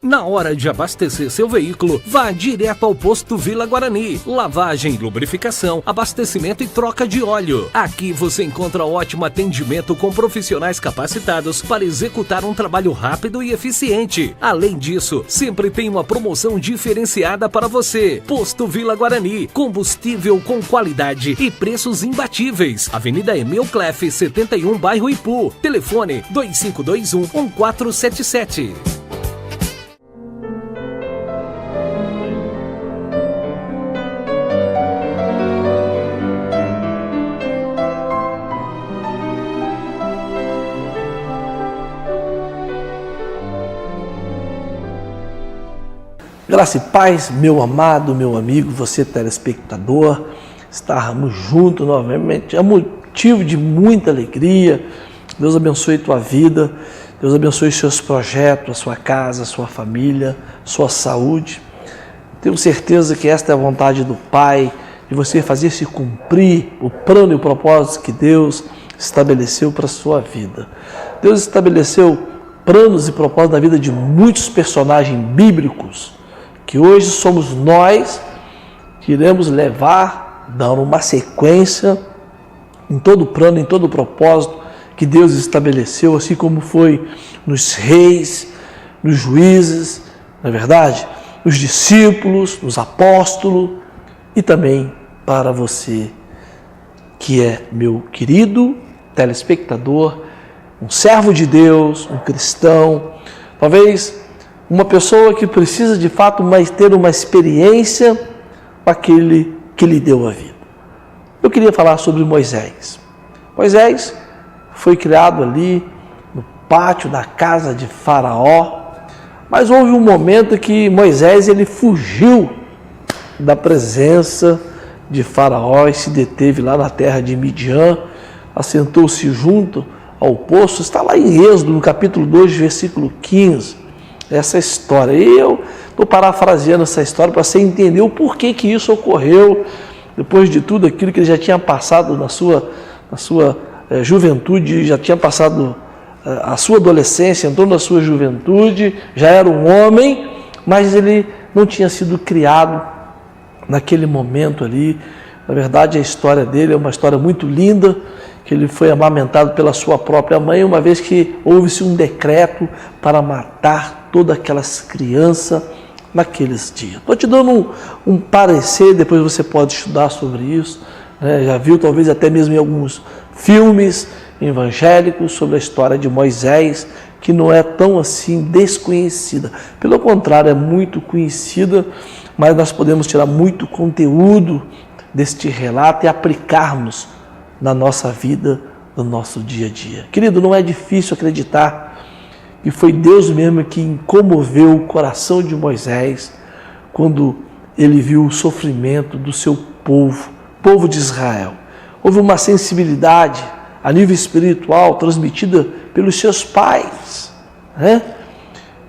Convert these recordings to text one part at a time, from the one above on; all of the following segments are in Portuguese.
Na hora de abastecer seu veículo, vá direto ao posto Vila Guarani. Lavagem, lubrificação, abastecimento e troca de óleo. Aqui você encontra ótimo atendimento com profissionais capacitados para executar um trabalho rápido e eficiente. Além disso, sempre tem uma promoção diferenciada para você. Posto Vila Guarani, combustível com qualidade e preços imbatíveis. Avenida Emil Cleff, 71, bairro Ipu. Telefone 2521-1477. Graça e paz, meu amado, meu amigo, você telespectador, estarmos juntos novamente, é motivo de muita alegria. Deus abençoe tua vida, Deus abençoe seus projetos, a sua casa, a sua família, sua saúde. Tenho certeza que esta é a vontade do Pai, de você fazer se cumprir o plano e o propósito que Deus estabeleceu para a sua vida. Deus estabeleceu planos e propósitos na vida de muitos personagens bíblicos, que hoje somos nós que iremos levar, dando uma sequência em todo o plano, em todo o propósito que Deus estabeleceu, assim como foi nos reis, nos juízes, na verdade, nos discípulos, nos apóstolos e também para você que é meu querido telespectador, um servo de Deus, um cristão, talvez uma pessoa que precisa de fato ter uma experiência com aquele que lhe deu a vida. Eu queria falar sobre Moisés. Moisés foi criado ali no pátio da casa de Faraó, mas houve um momento que Moisés ele fugiu da presença de Faraó e se deteve lá na terra de Midian, assentou-se junto ao poço. Está lá em Êxodo, no capítulo 2, versículo 15. Essa história. E eu estou parafraseando essa história para você entender o porquê que isso ocorreu, depois de tudo aquilo que ele já tinha passado na sua juventude, já tinha passado a sua adolescência, entrou na sua juventude, já era um homem, mas ele não tinha sido criado naquele momento ali. Na verdade, a história dele é uma história muito linda, que ele foi amamentado pela sua própria mãe, uma vez que houve-se um decreto para matar todas aquelas crianças naqueles dias. Estou te dando um parecer, depois você pode estudar sobre isso, né? Já viu talvez até mesmo em alguns filmes evangélicos sobre a história de Moisés, que não é tão assim desconhecida. Pelo contrário, é muito conhecida, mas nós podemos tirar muito conteúdo deste relato e aplicarmos na nossa vida, no nosso dia a dia. Querido, não é difícil acreditar que foi Deus mesmo que comoveu o coração de Moisés quando ele viu o sofrimento do seu povo de Israel. Houve uma sensibilidade a nível espiritual transmitida pelos seus pais, né?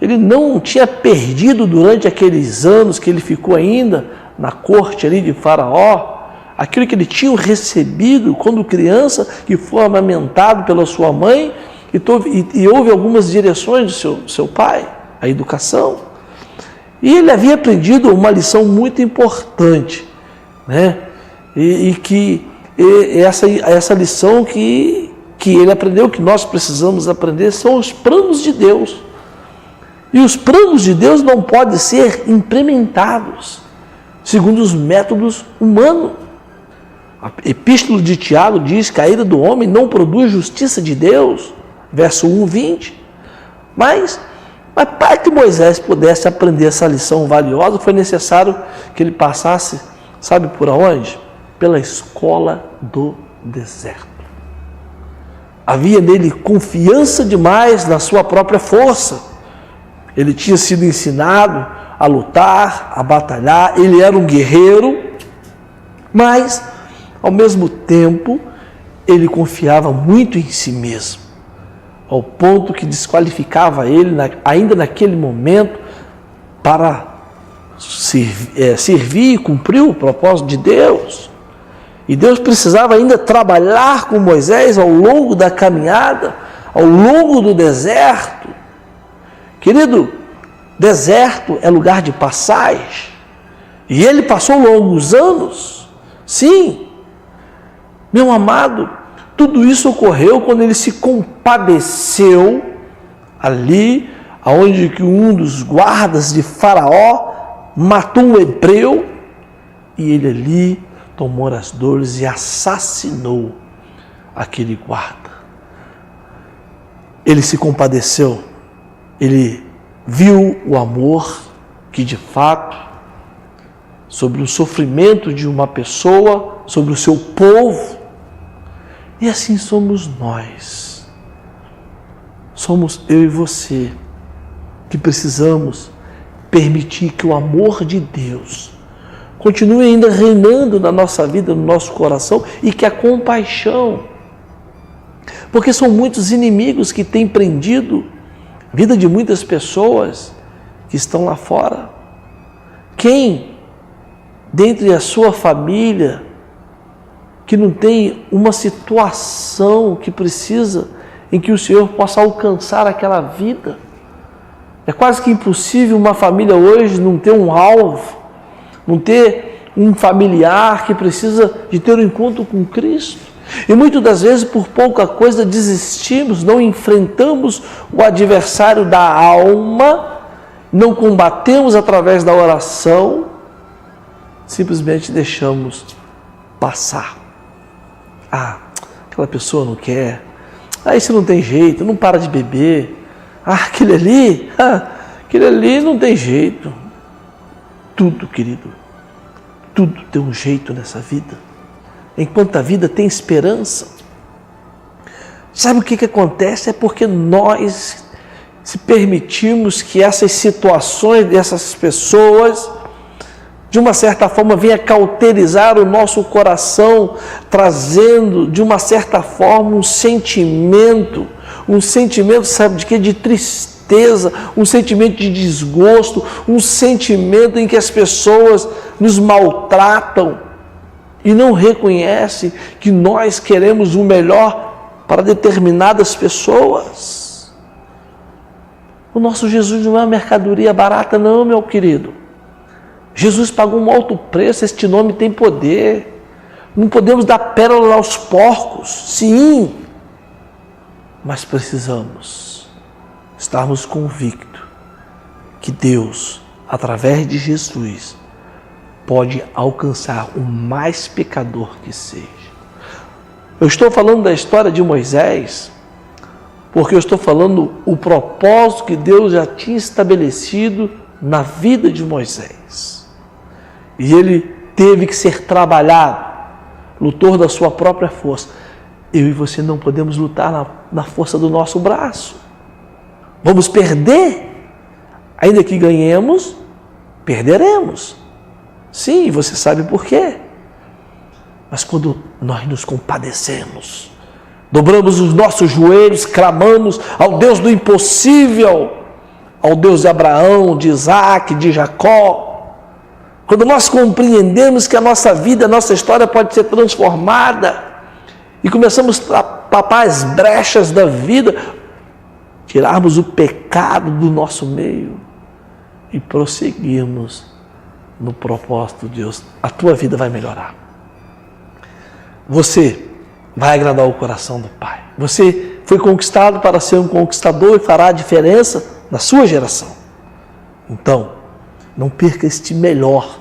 Ele não tinha perdido durante aqueles anos que ele ficou ainda na corte ali de Faraó, aquilo que ele tinha recebido quando criança, que foi amamentado pela sua mãe, e houve algumas direções do seu pai, a educação. E ele havia aprendido uma lição muito importante, né? Essa lição que ele aprendeu, que nós precisamos aprender, são os planos de Deus. E os planos de Deus não podem ser implementados segundo os métodos humanos. A Epístola de Tiago diz que a ira do homem não produz justiça de Deus, verso 1, 20. Mas para que Moisés pudesse aprender essa lição valiosa, foi necessário que ele passasse, sabe por onde? Pela escola do deserto. Havia nele confiança demais na sua própria força. Ele tinha sido ensinado a lutar, a batalhar, ele era um guerreiro, mas ao mesmo tempo, ele confiava muito em si mesmo, ao ponto que desqualificava ele, ainda naquele momento, para servir e cumprir o propósito de Deus. E Deus precisava ainda trabalhar com Moisés ao longo da caminhada, ao longo do deserto. Querido, Deserto é lugar de passagem. E ele passou longos anos. Sim, meu amado, tudo isso ocorreu quando ele se compadeceu ali, onde que um dos guardas de Faraó matou um hebreu, e ele ali tomou as dores e assassinou aquele guarda. Ele se compadeceu, ele viu o amor que de fato, sobre o sofrimento de uma pessoa, sobre o seu povo, e assim somos nós. Somos eu e você que precisamos permitir que o amor de Deus continue ainda reinando na nossa vida, no nosso coração, e que a compaixão, porque são muitos inimigos que têm prendido a vida de muitas pessoas que estão lá fora. Quem dentre a sua família que não tem uma situação que precisa em que o Senhor possa alcançar aquela vida? É quase que impossível uma família hoje não ter um alvo, não ter um familiar que precisa de ter um encontro com Cristo. E muitas das vezes, por pouca coisa, desistimos, não enfrentamos o adversário da alma, não combatemos através da oração, simplesmente deixamos passar. Aquela pessoa não quer, isso não tem jeito, não para de beber, aquele ali não tem jeito. Tudo, querido, tudo tem um jeito nessa vida. Enquanto a vida tem esperança. Sabe o que acontece? É porque nós se permitimos que essas situações dessas pessoas, de uma certa forma, venha cauterizar o nosso coração, trazendo, de uma certa forma, um sentimento, sabe de quê? De tristeza, um sentimento de desgosto, um sentimento em que as pessoas nos maltratam e não reconhecem que nós queremos o melhor para determinadas pessoas. O nosso Jesus não é uma mercadoria barata, não, meu querido. Jesus pagou um alto preço, este nome tem poder. Não podemos dar pérola aos porcos, sim, mas precisamos estarmos convictos que Deus, através de Jesus, pode alcançar o mais pecador que seja. Eu estou falando da história de Moisés, porque eu estou falando o propósito que Deus já tinha estabelecido na vida de Moisés. E ele teve que ser trabalhado, lutou da sua própria força. Eu e você não podemos lutar na força do nosso braço. Vamos perder. Ainda que ganhemos, perderemos. Sim, você sabe por quê. Mas quando nós nos compadecemos, dobramos os nossos joelhos, clamamos ao Deus do impossível, ao Deus de Abraão, de Isaac, de Jacó, quando nós compreendemos que a nossa vida, a nossa história pode ser transformada e começamos a tapar as brechas da vida, tirarmos o pecado do nosso meio e prosseguirmos no propósito de Deus, a tua vida vai melhorar. Você vai agradar o coração do Pai. Você foi conquistado para ser um conquistador e fará a diferença na sua geração. Então, não perca este melhor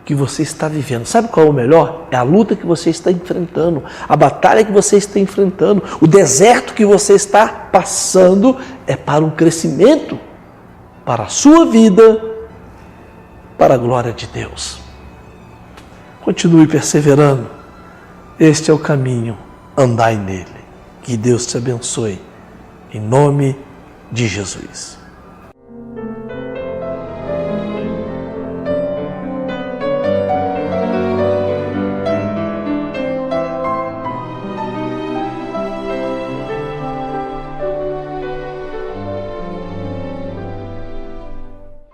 que você está vivendo. Sabe qual é o melhor? É a luta que você está enfrentando, a batalha que você está enfrentando, o deserto que você está passando é para um crescimento, para a sua vida, para a glória de Deus. Continue perseverando. Este é o caminho, andai nele. Que Deus te abençoe. Em nome de Jesus.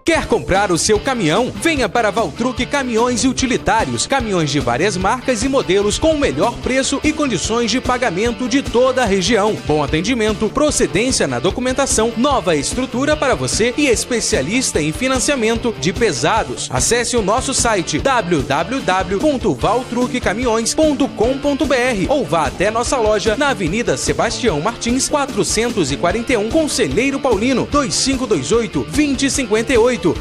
Quer Quer comprar o seu caminhão? Venha para Valtruc Caminhões e Utilitários. Caminhões de várias marcas e modelos com o melhor preço e condições de pagamento de toda a região. Bom atendimento, procedência na documentação, nova estrutura para você e especialista em financiamento de pesados. Acesse o nosso site www.valtruccaminhões.com.br ou vá até nossa loja na Avenida Sebastião Martins, 441, Conselheiro Paulino, 2528-2058